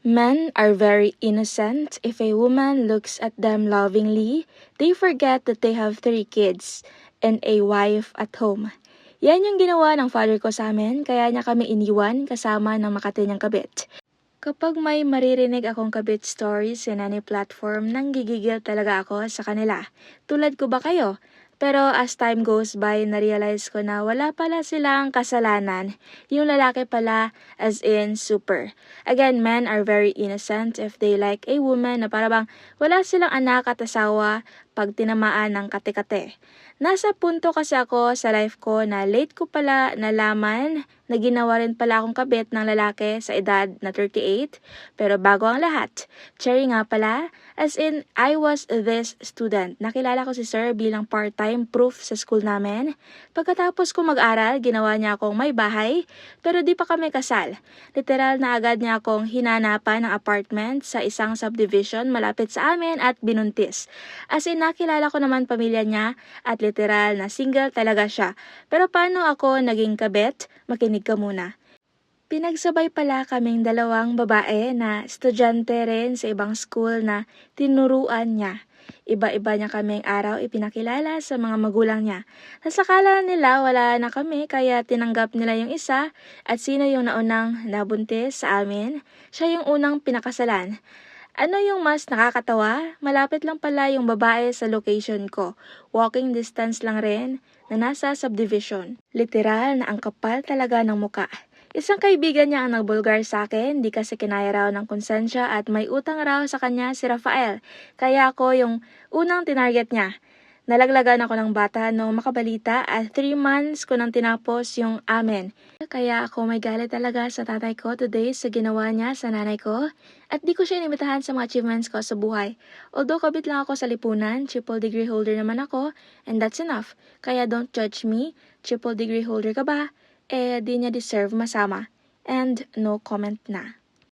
Men are very innocent. If a woman looks at them lovingly, they forget that they have 3 kids and a wife at home. Yan yung ginawa ng father ko sa amin, kaya niya kami iniwan kasama ng makati niyang kabit. Kapag may maririnig akong kabit stories sa any platform, nanggigigil talaga ako sa kanila. Tulad ko ba kayo? Pero as time goes by, na-realize ko na wala pala silang kasalanan. Yung lalaki pala, as in super. Again, men are very innocent if they like a woman na parang wala silang anak at asawa pag tinamaan ng kate-kate. Nasa punto kasi ako sa life ko na late ko pala nalaman na ginawa rin pala akong kabit ng lalaki sa edad na 38. Pero bago ang lahat, cherry nga pala, as in, I was this student. Nakilala ko si sir bilang part-time proof sa school namin. Pagkatapos ko mag-aral, ginawa niya akong may bahay, pero di pa kami kasal. Literal na agad niya akong hinanapan ng apartment sa isang subdivision malapit sa amin at binuntis. As in, nakilala ko naman pamilya niya at literal na single talaga siya. Pero paano ako naging kabit? Makinig ka muna. Pinagsabay pala kaming 2 babae na estudyante rin sa ibang school na tinuruan niya. Iba-iba niya kaming araw ipinakilala sa mga magulang niya. Nasakala nila wala na kami kaya tinanggap nila yung isa at sino yung naunang nabuntis sa amin, siya yung unang pinakasalan. Ano yung mas nakakatawa? Malapit lang pala yung babae sa location ko. Walking distance lang rin na nasa subdivision. Literal na ang kapal talaga ng muka. Isang kaibigan niya ang nagbulgar sa akin, di kasi kinaya raw ng konsensya at may utang raw sa kanya si Rafael. Kaya ako yung unang tinarget niya. Nalaglagan ako ng bata noong makabalita at 3 months ko nang tinapos yung amin. Kaya ako may galit talaga sa tatay ko today sa ginawa niya sa nanay ko. At di ko siya inimitahan sa mga achievements ko sa buhay. Although kabit lang ako sa lipunan, triple degree holder naman ako, and that's enough. Kaya don't judge me, triple degree holder ka ba? Di niya deserve masama. And no comment na.